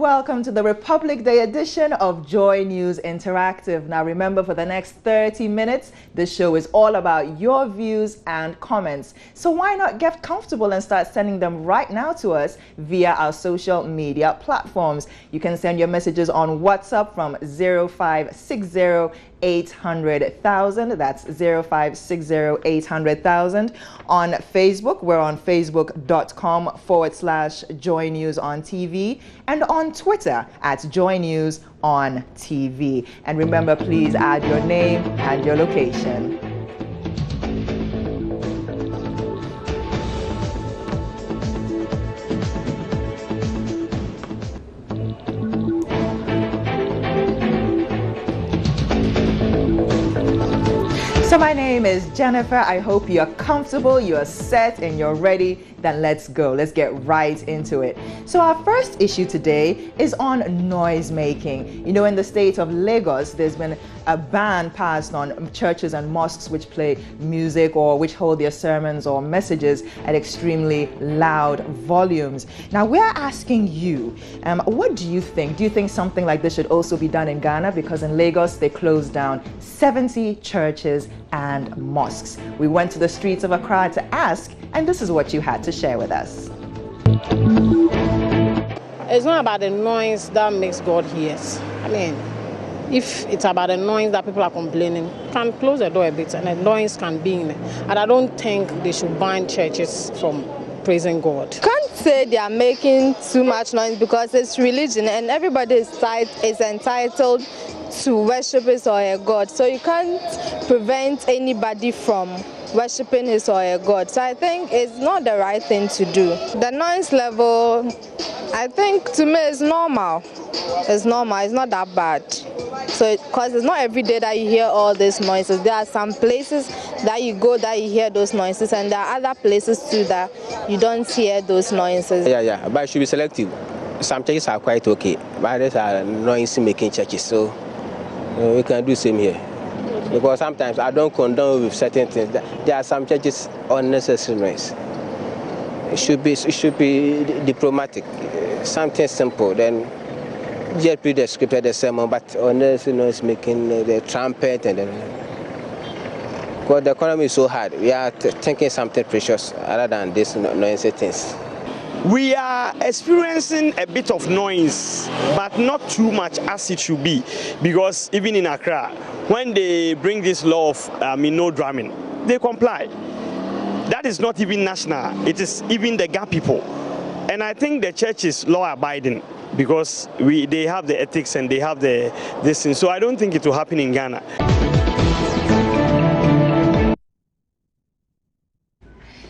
welcome to the Republic Day edition of Joy News Interactive. Now remember, for the next 30 minutes, this show is all about your views and comments. So why not get comfortable and start sending them right now to us via our social media platforms. You can send your messages on WhatsApp from 0560 800,000. That's 0560 800,000. On Facebook, we're on facebook.com/Joy News on TV, and on Twitter at Joy News on TV. And remember, please add your name and your location. So my name is Jennifer. I hope you're comfortable, you're set, and you're ready. Then let's go. Let's get right into it. So our first issue today is on noise making. You know, in the state of Lagos, there's been a ban passed on churches and mosques which play music or which hold their sermons or messages at extremely loud volumes. Now we're asking you, what do you think? Do you think something like this should also be done in Ghana? Because in Lagos, they closed down 70 churches and mosques. We went to the streets of Accra to ask, and this is what you had to share with us. It's not about the noise that makes God hears. I mean, if it's about the noise that people are complaining, can close the door a bit and the noise can be in it. And I don't think they should ban churches from praising God. Can't say they are making too much noise because it's religion and everybody is entitled to worship his or her God. So you can't prevent anybody from worshiping his or her God. So I think it's not the right thing to do. The noise level, I think to me is normal. It's normal, it's not that bad. So because it's not every day that you hear all these noises. There are some places that you go that you hear those noises, and there are other places too that you don't hear those noises. Yeah, but it should be selective. Some churches are quite okay, but others are noise making churches, so we can do same here. Because sometimes I don't condone with certain things. There are some churches unnecessary noise. It should be diplomatic, something simple. Then just read the scripture, the sermon, but unnecessary noise making the trumpet and then. Because the economy is so hard, we are thinking something precious other than this noisy things. We are experiencing a bit of noise, but not too much as it should be, because even in Accra, when they bring this law of no drumming, they comply. That is not even national, it is even the GA people. And I think the church is law-abiding because they have the ethics and they have this thing. So I don't think it will happen in Ghana.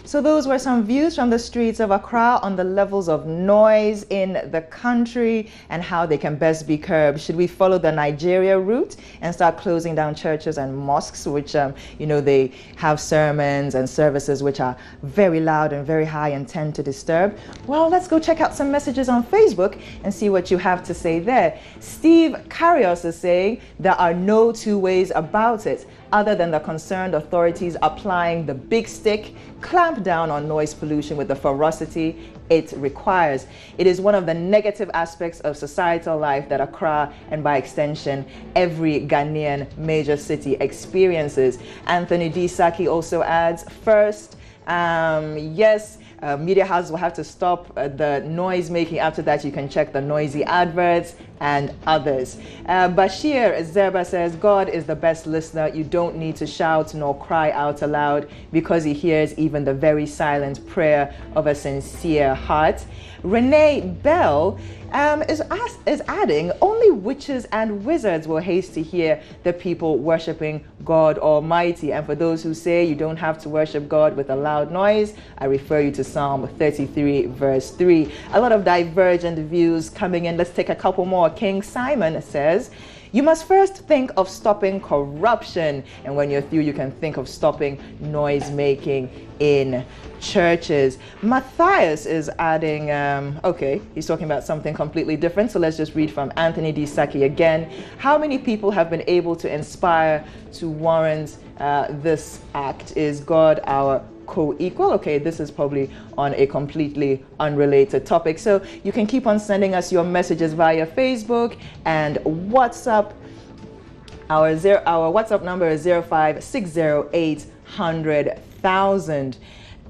So those were some views from the streets of Accra on the levels of noise in the country and how they can best be curbed. Should we follow the Nigeria route and start closing down churches and mosques, which, they have sermons and services which are very loud and very high and tend to disturb? Well, let's go check out some messages on Facebook and see what you have to say there. Steve Carrios is saying there are no two ways about it, other than the concerned authorities applying the big stick, clamp down on noise pollution with the ferocity it requires. It is one of the negative aspects of societal life that Accra, and by extension, every Ghanaian major city experiences. Anthony D. Saki also adds, first, yes, media houses will have to stop the noise making. After that, you can check the noisy adverts and others. Bashir Zerba says, God is the best listener. You don't need to shout nor cry out aloud because he hears even the very silent prayer of a sincere heart. Renee Bell is adding, only witches and wizards will haste to hear the people worshiping God Almighty. And for those who say you don't have to worship God with a loud noise, I refer you to Psalm 33 verse 3. A lot of divergent views coming in. Let's take a couple more. King Simon says, you must first think of stopping corruption, and when you're through, you can think of stopping noise making in churches. Matthias is adding, okay, he's talking about something completely different, so let's just read from Anthony D. Saki again. How many people have been able to inspire to warrant this act? Is God our co-equal? Okay, this is probably on a completely unrelated topic. So you can keep on sending us your messages via Facebook and WhatsApp. Our WhatsApp number is 05608100,000.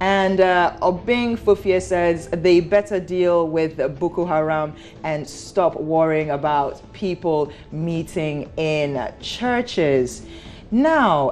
And Obing Fufie says they better deal with Boko Haram and stop worrying about people meeting in churches. Now,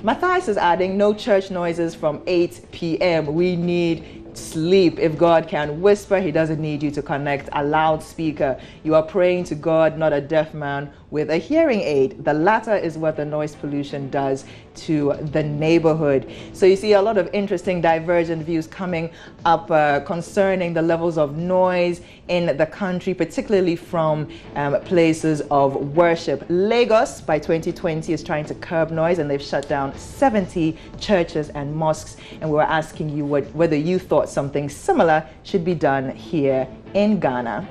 Matthias is adding, no church noises from 8 p.m. We need sleep. If God can whisper, he doesn't need you to connect a loudspeaker. You are praying to God, not a deaf man with a hearing aid. The latter is what the noise pollution does to the neighborhood. So you see a lot of interesting divergent views coming up concerning the levels of noise in the country, particularly from places of worship. Lagos by 2020 is trying to curb noise, and they've shut down 70 churches and mosques. And we were asking you whether you thought something similar should be done here in Ghana.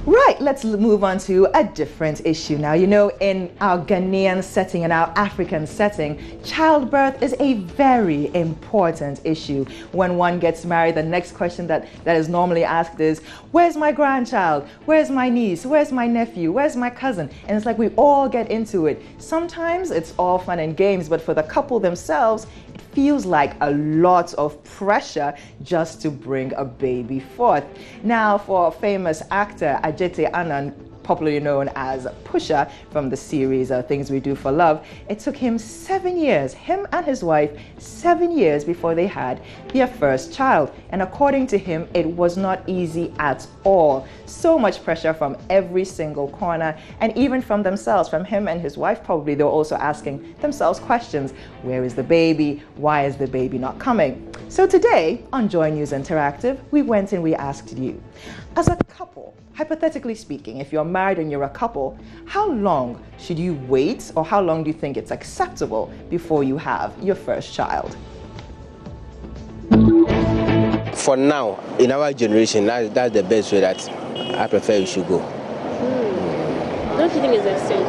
Right, let's move on to a different issue now. You know, in our Ghanaian setting, in our African setting, childbirth is a very important issue. When one gets married, the next question that is normally asked is, where's my grandchild? Where's my niece? Where's my nephew? Where's my cousin? And it's like we all get into it. Sometimes it's all fun and games, but for the couple themselves, it feels like a lot of pressure just to bring a baby forth. Now, for famous actor Ajete Anand, popularly known as Pusha from the series Things We Do for Love, it took him 7 years, him and his wife, 7 years before they had their first child. And according to him, it was not easy at all. So much pressure from every single corner, and even from themselves, from him and his wife. Probably they were also asking themselves questions. Where is the baby? Why is the baby not coming? So today on Joy News Interactive, we went and we asked you, as a couple, hypothetically speaking, if you're married and you're a couple, how long should you wait, or how long do you think it's acceptable before you have your first child? For now, in our generation, that's the best way that I prefer you should go. Don't you think it's a sin?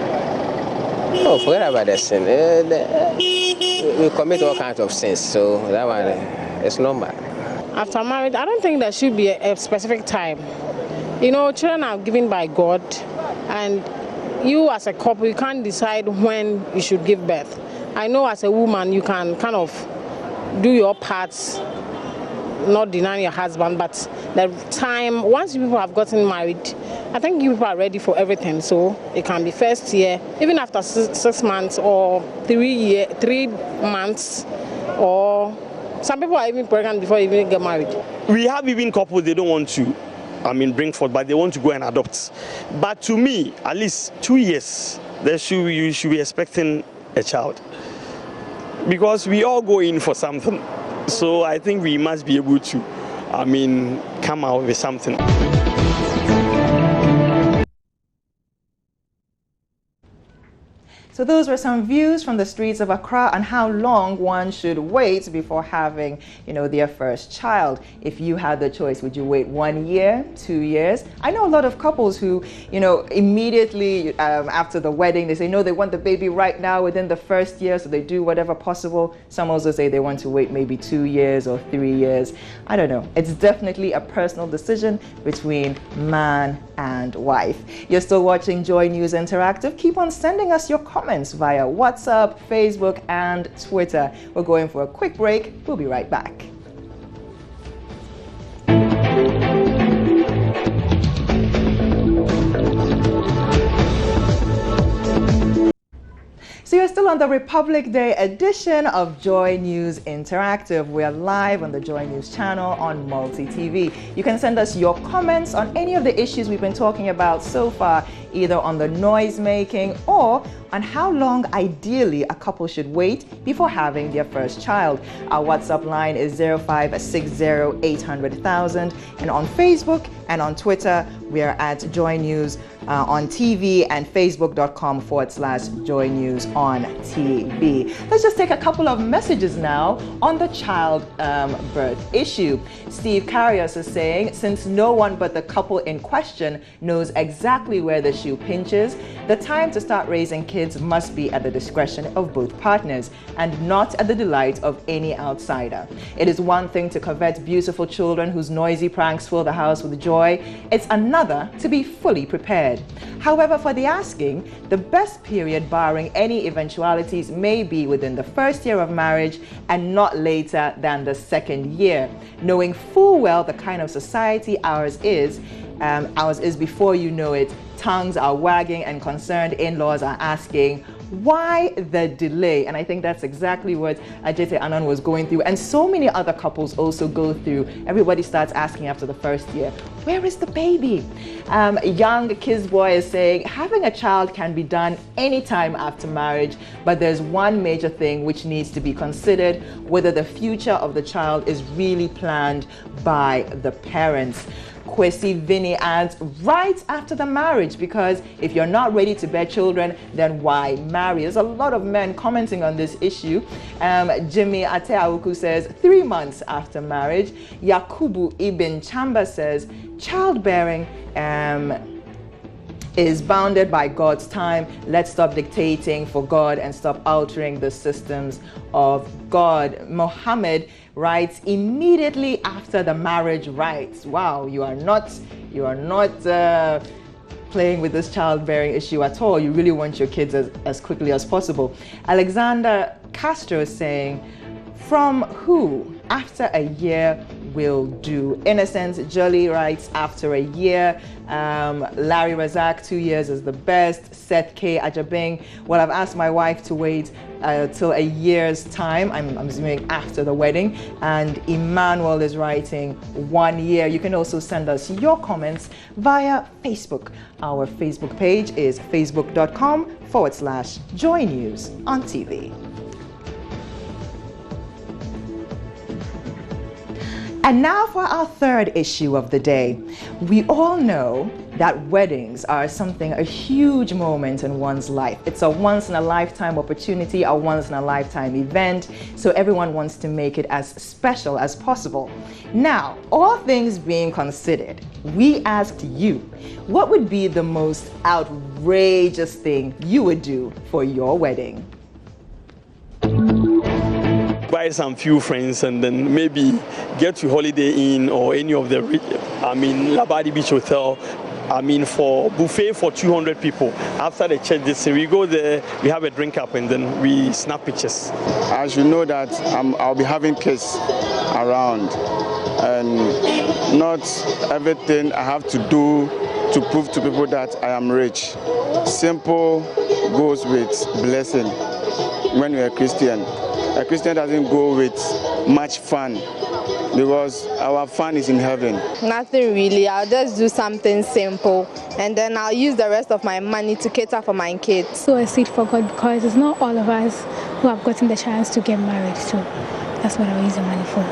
Oh, forget about the sin. We commit all kinds of sins, so that one, it's normal. After marriage, I don't think there should be a specific time. You know, children are given by God, and you as a couple, you can't decide when you should give birth. I know as a woman, you can kind of do your parts, not denying your husband, but the time, once you people have gotten married, I think you people are ready for everything. So it can be first year, even after 6 months or 3 months, or some people are even pregnant before you even get married. We have even couples, they don't want to bring forth, but they want to go and adopt. But to me, at least 2 years, you should be expecting a child, because we all go in for something. So I think we must be able to, come out with something. So those were some views from the streets of Accra on how long one should wait before having, their first child. If you had the choice, would you wait 1 year, 2 years? I know a lot of couples who, immediately after the wedding, they say, no, they want the baby right now within the first year, so they do whatever possible. Some also say they want to wait maybe 2 years or 3 years. I don't know. It's definitely a personal decision between man and wife. You're still watching Joy News Interactive. Keep on sending us your comments via WhatsApp, Facebook, and Twitter. We're going for a quick break. We'll be right back. So you're still on the Republic Day edition of Joy News Interactive. We are live on the Joy News channel on Multi TV. You can send us your comments on any of the issues we've been talking about so far either on the noise making or on how long ideally a couple should wait before having their first child. Our WhatsApp line is 0560-800,000, and on Facebook and on Twitter we are at Joy News on TV and facebook.com/Joy News on TV. Let's just take a couple of messages now on the child birth issue. Steve Carrios is saying, since no one but the couple in question knows exactly where the shoe pinches, the time to start raising kids must be at the discretion of both partners and not at the delight of any outsider. It is one thing to covet beautiful children whose noisy pranks fill the house with joy. It's another to be fully prepared. However, for the asking, the best period barring any eventualities may be within the first year of marriage and not later than the second year. Knowing full well the kind of society ours is before you know it, tongues are wagging and concerned in-laws are asking, why the delay? And I think that's exactly what Ajete Anan was going through, and so many other couples also go through. Everybody starts asking after the first year, where is the baby? Young Kids Boy is saying, having a child can be done anytime after marriage, but there's one major thing which needs to be considered: whether the future of the child is really planned by the parents. Kwesi Vinny adds, right after the marriage, because if you're not ready to bear children, then why marry? There's a lot of men commenting on this issue. Jimmy Ateauku says 3 months after marriage. Yakubu Ibn Chamba says childbearing is bounded by God's time. Let's stop dictating for God and stop altering the systems of God. Mohammed writes, immediately after the marriage rites. Wow, you are not playing with this childbearing issue at all. You really want your kids as quickly as possible. Alexander Castro is saying, from who? After a year will do. Innocence Jolly writes, after a year. Larry Razak, 2 years is the best. Seth K. Ajabing, well, I've asked my wife to wait till a year's time. I'm assuming after the wedding. And Emmanuel is writing 1 year. You can also send us your comments via Facebook. Our Facebook page is facebook.com/Joy News on TV. And now for our third issue of the day. We all know that weddings are a huge moment in one's life. It's a once-in-a-lifetime opportunity, a once-in-a-lifetime event, so everyone wants to make it as special as possible. Now, all things being considered, we asked you, what would be the most outrageous thing you would do for your wedding? Buy some few friends and then maybe get to Holiday Inn or any of the, Labadi Beach Hotel, for buffet for 200 people. After the church, we go there, we have a drink up and then we snap pictures. As you know that I'll be having kids around, and not everything I have to do to prove to people that I am rich. Simple goes with blessing when you're a Christian. A Christian doesn't go with much fun because our fun is in heaven. Nothing really. I'll just do something simple and then I'll use the rest of my money to cater for my kids. So a seed for God, because it's not all of us who have gotten the chance to get married. So that's what I'll use the money for.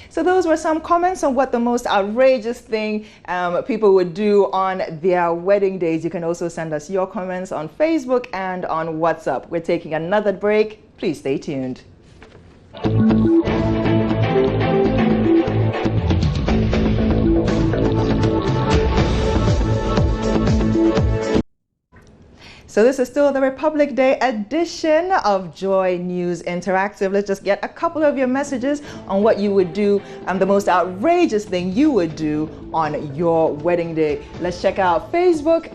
So those were some comments on what the most outrageous thing people would do on their wedding days. You can also send us your comments on Facebook and on WhatsApp. We're taking another break. Please stay tuned. So this is still the Republic Day edition of Joy News Interactive. Let's just get a couple of your messages on what you would do, the most outrageous thing you would do on your wedding day. Let's check out Facebook.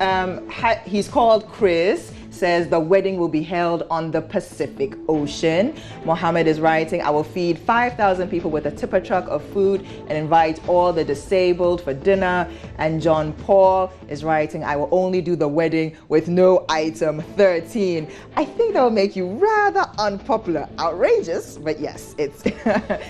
He's called Chris. says the wedding will be held on the Pacific Ocean. Mohammed is writing, I will feed 5,000 people with a tipper truck of food and invite all the disabled for dinner. And John Paul is writing, I will only do the wedding with no item 13. I think that will make you rather unpopular. Outrageous, but yes, it's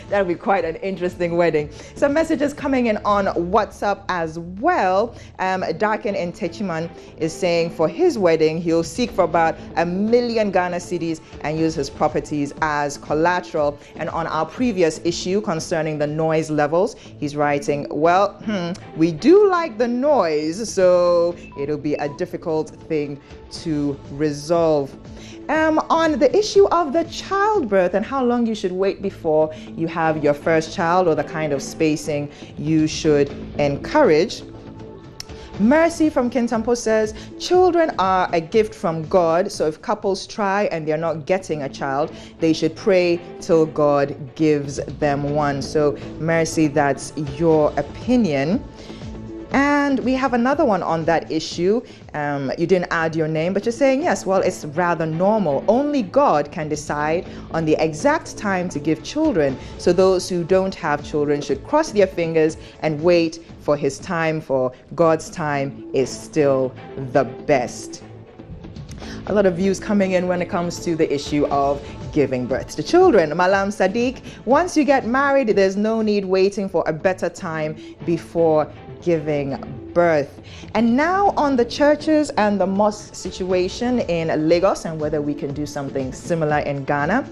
that'll be quite an interesting wedding. Some messages coming in on WhatsApp as well. Darken in Techiman is saying for his wedding, he'll seek for about 1 million Ghana cedis and use his properties as collateral. And on our previous issue concerning the noise levels, he's writing, well, we do like the noise, so it'll be a difficult thing to resolve. On the issue of the childbirth and how long you should wait before you have your first child, or the kind of spacing you should encourage, Mercy from Kintampo says, children are a gift from God, so if couples try and they're not getting a child, they should pray till God gives them one. So Mercy, that's your opinion. And we have another one on that issue. You didn't add your name, but you're saying, yes, well, it's rather normal. Only God can decide on the exact time to give children. So those who don't have children should cross their fingers and wait for his time, for God's time is still the best. A lot of views coming in when it comes to the issue of giving birth to children. Malam Sadiq, once you get married, there's no need waiting for a better time before giving birth. And now on the churches and the mosque situation in Lagos and whether we can do something similar in Ghana.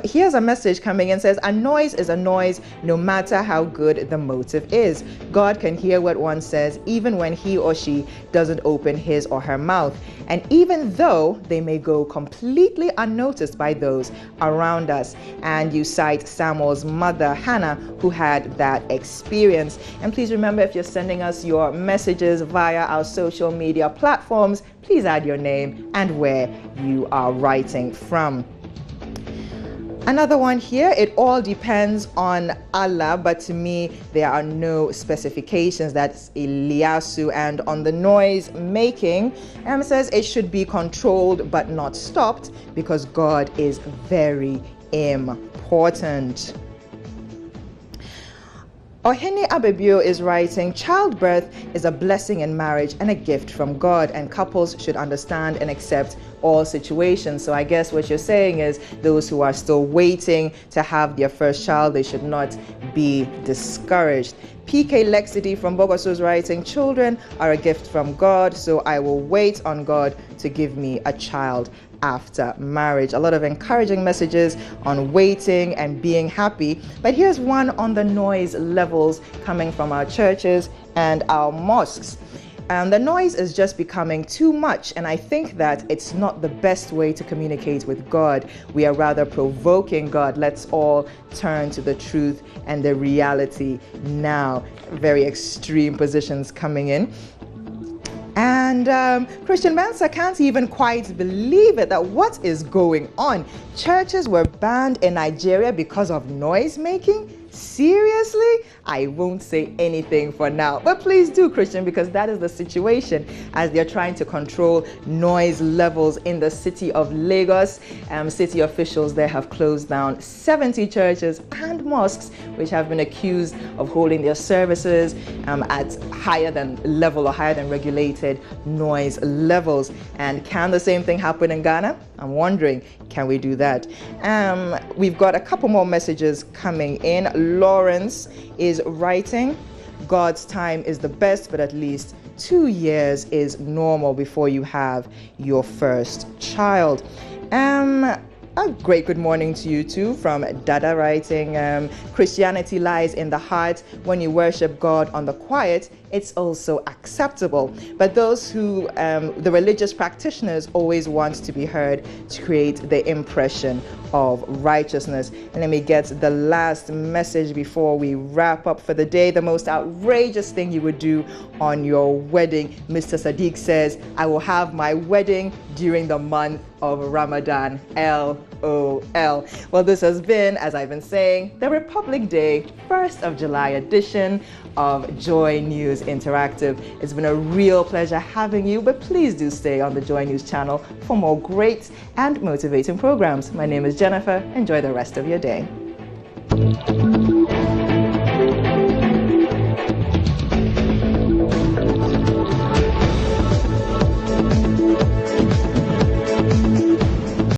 Here's a message coming in, says, a noise is a noise no matter how good the motive is. God can hear what one says even when he or she doesn't open his or her mouth. And even though they may go completely unnoticed by those around us. And you cite Samuel's mother, Hannah, who had that experience. And please remember, if you're sending us your messages via our social media platforms, please add your name and where you are writing from. Another one here, it all depends on Allah, but to me, there are no specifications. That's Iliasu. And on the noise making, says it should be controlled but not stopped because God is very important. Ohene Abebio is writing, childbirth is a blessing in marriage and a gift from God, and couples should understand and accept all situations. So I guess what you're saying is those who are still waiting to have their first child, they should not be discouraged. PK Lexity from Bogoso is writing, children are a gift from God, so I will wait on God to give me a child after marriage. A lot of encouraging messages on waiting and being happy. But here's one on the noise levels coming from our churches and our mosques. The noise is just becoming too much, and I think that it's not the best way to communicate with God. We are rather provoking God. Let's all turn to the truth and the reality now. Very extreme positions coming in. And Christian Mansa can't even quite believe it, that what is going on? Churches were banned in Nigeria because of noise making? Seriously? I won't say anything for now, but please do, Christian, because that is the situation as they're trying to control noise levels in the city of Lagos. City officials there have closed down 70 churches and mosques which have been accused of holding their services at higher than level or higher than regulated noise levels. And can the same thing happen in Ghana? I'm wondering, can we do that? We've got a couple more messages coming in. Lawrence is writing, God's time is the best, but at least 2 years is normal before you have your first child. A great good morning to you too from Dada writing, Christianity lies in the heart. When you worship God on the quiet, it's also acceptable. But those who, the religious practitioners, always want to be heard to create the impression of righteousness. And let me get the last message before we wrap up for the day. The most outrageous thing you would do on your wedding. Mr. Sadiq says, I will have my wedding during the month of Ramadan. LOL. LOL. Well, this has been, as I've been saying, the Republic Day 1st of July edition of Joy News Interactive. It's been a real pleasure having you, but please do stay on the Joy News channel for more great and motivating programs. My name is Jennifer. Enjoy the rest of your day.